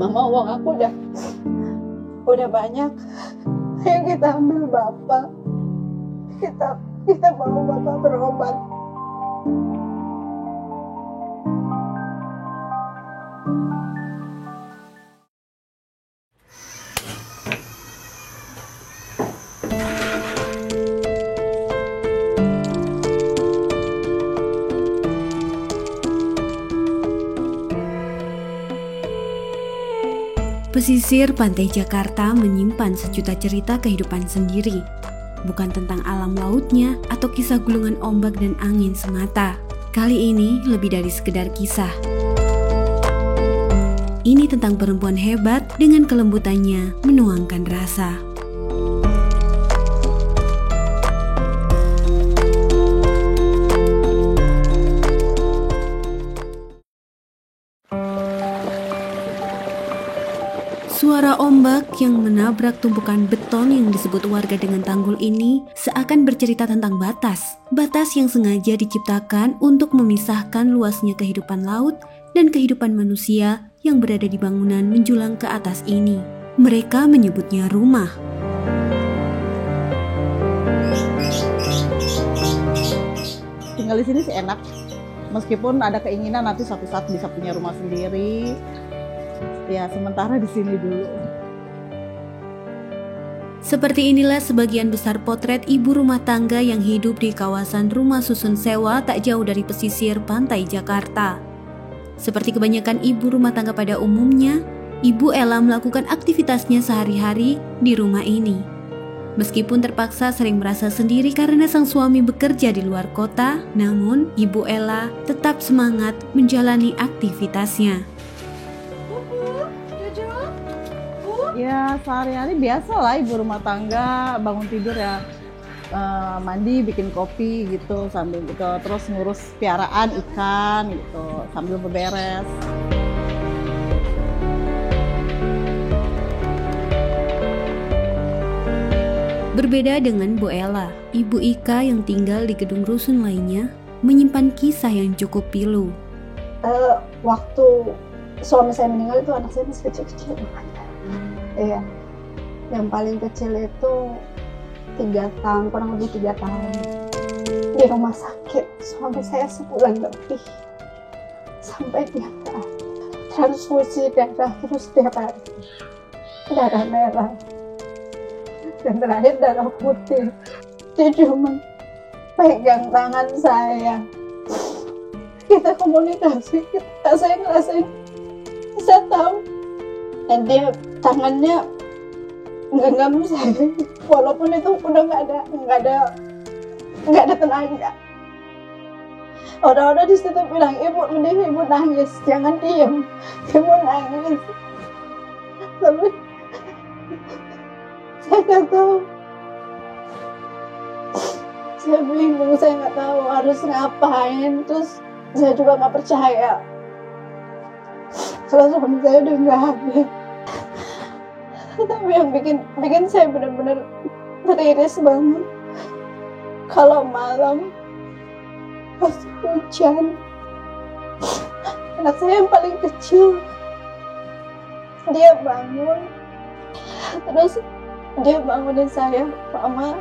Mama, uang aku udah banyak. Ayo kita ambil Bapak. Kita bawa Bapak berobat. Pesisir pantai Jakarta menyimpan sejuta cerita kehidupan sendiri. Bukan tentang alam lautnya atau kisah gulungan ombak dan angin semata. Kali ini lebih dari sekedar kisah. Ini tentang perempuan hebat dengan kelembutannya menuangkan rasa. Suara ombak yang menabrak tumpukan beton yang disebut warga dengan tanggul ini seakan bercerita tentang batas. Batas yang sengaja diciptakan untuk memisahkan luasnya kehidupan laut dan kehidupan manusia yang berada di bangunan menjulang ke atas ini. Mereka menyebutnya rumah. Tinggal di sini sih enak. Meskipun ada keinginan nanti suatu saat bisa punya rumah sendiri. Ya, sementara di sini dulu. Seperti inilah sebagian besar potret ibu rumah tangga yang hidup di kawasan rumah susun sewa tak jauh dari pesisir pantai Jakarta. Seperti kebanyakan ibu rumah tangga pada umumnya, Ibu Ella melakukan aktivitasnya sehari-hari di rumah ini. Meskipun terpaksa sering merasa sendiri karena sang suami bekerja di luar kota, namun Ibu Ella tetap semangat menjalani aktivitasnya. Ya, sehari-hari biasa lah ibu rumah tangga, bangun tidur ya mandi, bikin kopi gitu sambil gitu, terus ngurus piaraan ikan gitu sambil beberes. Berbeda dengan Bu Ella, Ibu Ika yang tinggal di gedung rusun lainnya menyimpan kisah yang cukup pilu. Waktu suami saya meninggal itu anak saya masih kecil-kecil. Iya, yang paling kecil itu 3 tahun, kurang lebih 3 tahun. Di rumah sakit, suami saya sebulan lebih. Sampai dia transfusi darah terus tiap hari. Darah merah. Dan terakhir darah putih. Dia cuma pegang tangan saya. Kita komunikasi, saya ngerasain, saya tahu. Dan dia tangannya genggam saya, walaupun itu udah nggak ada tenaga. Orang-orang di situ bilang, ibu nangis, jangan diam, ibu nangis. Tapi saya nggak tahu, saya bingung, saya nggak tahu harus ngapain. Terus saya juga nggak percaya kalau suami saya udah nggak ada. Tapi yang bikin saya benar-benar teriris banget, kalau malam pas hujan, anak saya yang paling kecil dia bangun, terus dia bangunin saya, "Mama,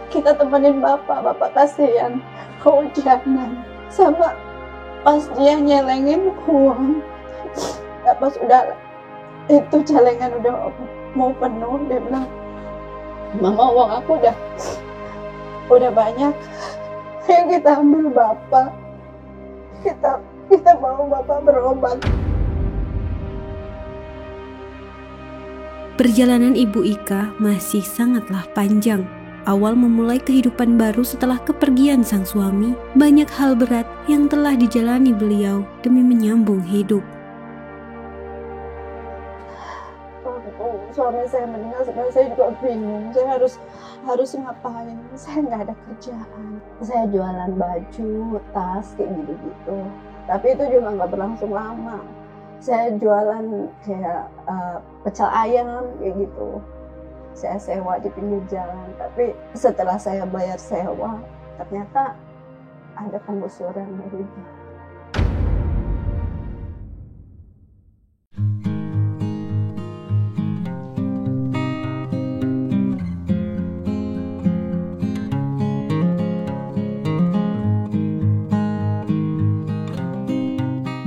kita temenin bapak kasihan kehujanan." Sama pas dia nyelengin uang, pas udah itu celengan udah mau penuh, dia bilang, "Mama, uang aku udah banyak. Ayo kita ambil Bapak. Kita bawa Bapak berobat." Perjalanan Ibu Ika masih sangatlah panjang. Awal memulai kehidupan baru setelah kepergian sang suami, banyak hal berat yang telah dijalani beliau demi menyambung hidup. Suami saya meninggal, sebenarnya saya juga bingung. Saya harus ngapain? Saya nggak ada kerjaan. Saya jualan baju, tas, kayak gitu-gitu. Tapi itu juga nggak berlangsung lama. Saya jualan kayak pecel ayam, kayak gitu. Saya sewa di pinggir jalan. Tapi setelah saya bayar sewa, ternyata ada penggusuran dari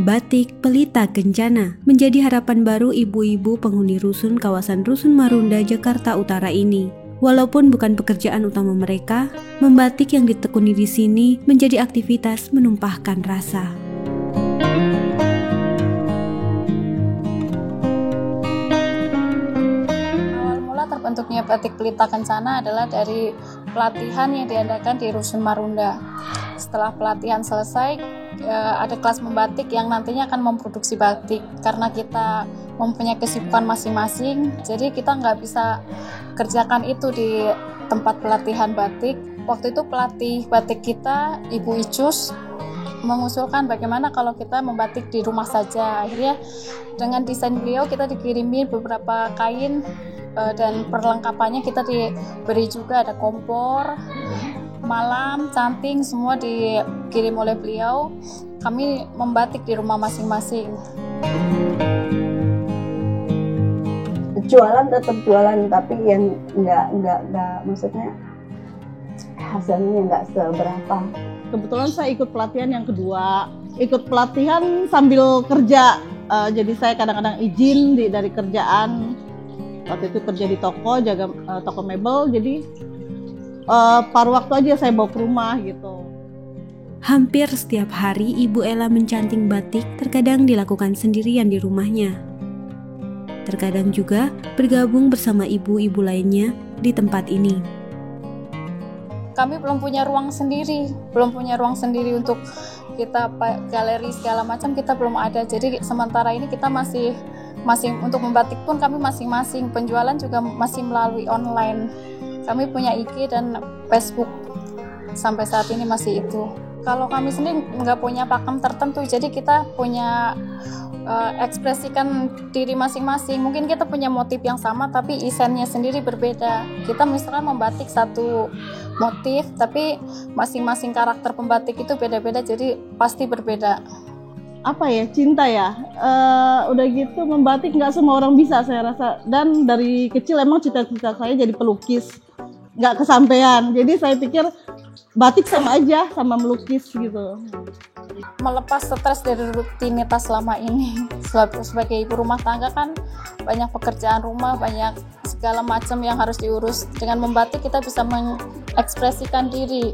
Batik Pelita Kencana menjadi harapan baru ibu-ibu penghuni rusun kawasan Rusun Marunda, Jakarta Utara ini. Walaupun bukan pekerjaan utama mereka, membatik yang ditekuni di sini menjadi aktivitas menumpahkan rasa. Awal mula terbentuknya Batik Pelita Kencana adalah dari pelatihan yang diadakan di Rusun Marunda. Setelah pelatihan selesai, ada kelas membatik yang nantinya akan memproduksi batik. Karena kita mempunyai kesibukan masing-masing, jadi kita nggak bisa kerjakan itu di tempat pelatihan batik. Waktu itu pelatih batik kita, Ibu Icus, mengusulkan bagaimana kalau kita membatik di rumah saja. Akhirnya dengan desain beliau kita dikirimi beberapa kain dan perlengkapannya kita diberi juga, ada kompor, malam, canting, semua dikirim oleh beliau. Kami membatik di rumah masing-masing. Jualan tetap jualan, tapi yang nggak maksudnya hasilnya nggak seberapa. Kebetulan saya ikut pelatihan yang kedua, ikut pelatihan sambil kerja. Jadi saya kadang-kadang izin dari kerjaan. Waktu itu kerja di toko, jaga toko mebel. Jadi paruh waktu aja saya bawa ke rumah gitu. Hampir setiap hari Ibu Ella mencanting batik terkadang dilakukan sendirian di rumahnya. Terkadang juga bergabung bersama ibu-ibu lainnya di tempat ini. Kami belum punya ruang sendiri untuk kita galeri segala macam, kita belum ada. Jadi sementara ini kita masih untuk membatik pun kami masing-masing, penjualan juga masih melalui online. Kami punya IG dan Facebook, sampai saat ini masih itu. Kalau kami sendiri nggak punya pakem tertentu, jadi kita punya ekspresikan diri masing-masing. Mungkin kita punya motif yang sama tapi desainnya sendiri berbeda. Kita misalnya membatik satu motif tapi masing-masing karakter pembatik itu beda-beda, jadi pasti berbeda. Apa ya, cinta ya, udah gitu membatik nggak semua orang bisa saya rasa. Dan dari kecil emang cita-cita saya jadi pelukis, nggak kesampaian. Jadi saya pikir batik sama aja sama melukis gitu. Melepas stres dari rutinitas selama ini. Sebagai ibu rumah tangga kan banyak pekerjaan rumah, banyak segala macam yang harus diurus. Dengan membatik kita bisa mengekspresikan diri,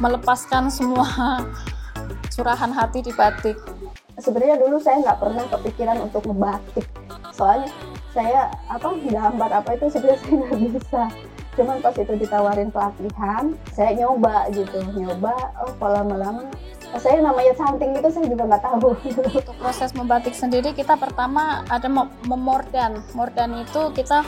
melepaskan semua curahan hati di batik. Sebenarnya dulu saya nggak pernah kepikiran untuk membatik. Soalnya saya gambar itu sebenarnya saya nggak bisa. Cuman pas itu ditawarin pelatihan, saya nyoba, kalau lama-lama saya namanya canting gitu saya juga nggak tahu. Untuk proses membatik sendiri kita pertama ada memordan. Mordan itu kita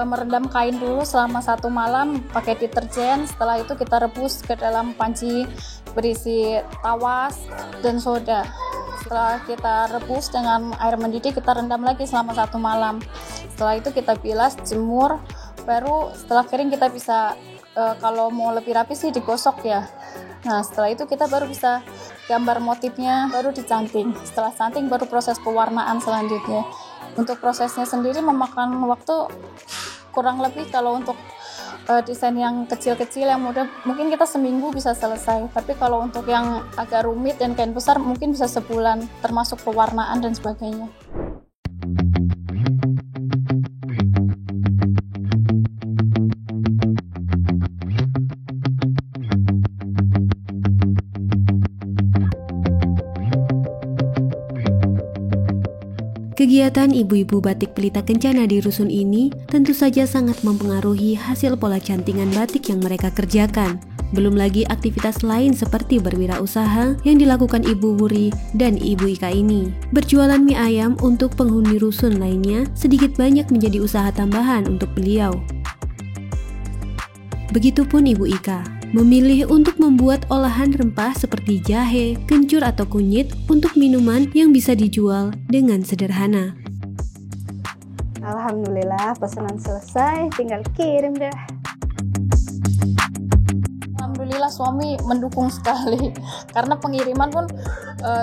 merendam kain dulu selama 1 malam pakai deterjen. Setelah itu kita rebus ke dalam panci berisi tawas dan soda. Setelah kita rebus dengan air mendidih, kita rendam lagi selama 1 malam. Setelah itu kita bilas, jemur. Baru setelah kering kita bisa, kalau mau lebih rapi sih digosok ya. Nah setelah itu kita baru bisa gambar motifnya, baru dicanting. Setelah canting baru proses pewarnaan selanjutnya. Untuk prosesnya sendiri memakan waktu kurang lebih, kalau untuk desain yang kecil-kecil yang mudah mungkin kita seminggu bisa selesai. Tapi kalau untuk yang agak rumit dan kain besar mungkin bisa sebulan, termasuk pewarnaan dan sebagainya. Kegiatan ibu-ibu batik Pelita Kencana di rusun ini tentu saja sangat mempengaruhi hasil pola cantingan batik yang mereka kerjakan. Belum lagi aktivitas lain seperti berwirausaha yang dilakukan Ibu Wuri dan Ibu Ika ini. Berjualan mie ayam untuk penghuni rusun lainnya sedikit banyak menjadi usaha tambahan untuk beliau. Begitupun Ibu Ika, memilih untuk membuat olahan rempah seperti jahe, kencur atau kunyit untuk minuman yang bisa dijual dengan sederhana. Alhamdulillah pesanan selesai, tinggal kirim deh. Alhamdulillah suami mendukung sekali, karena pengiriman pun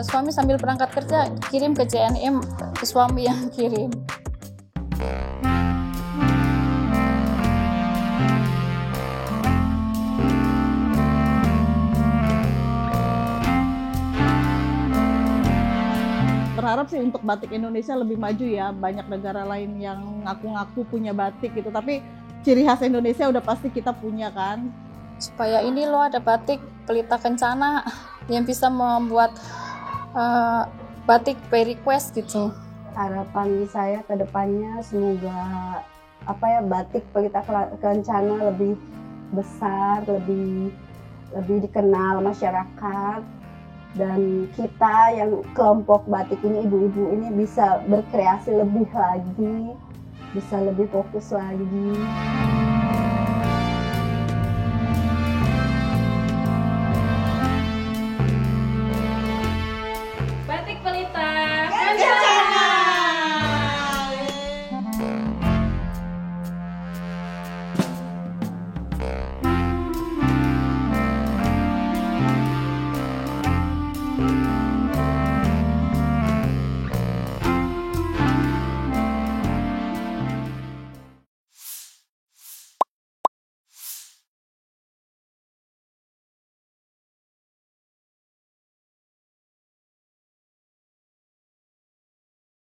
suami sambil berangkat kerja kirim ke JNM, ke suami yang kirim. berharap sih untuk batik Indonesia lebih maju ya. Banyak negara lain yang ngaku-ngaku punya batik gitu, tapi ciri khas Indonesia udah pasti kita punya kan. Supaya ini loh ada batik Pelita Kencana yang bisa membuat batik by request gitu. Harapan saya ke depannya semoga batik Pelita Kencana lebih besar, lebih dikenal masyarakat, dan kita yang kelompok batik ini, ibu-ibu ini bisa berkreasi lebih lagi, bisa lebih fokus lagi.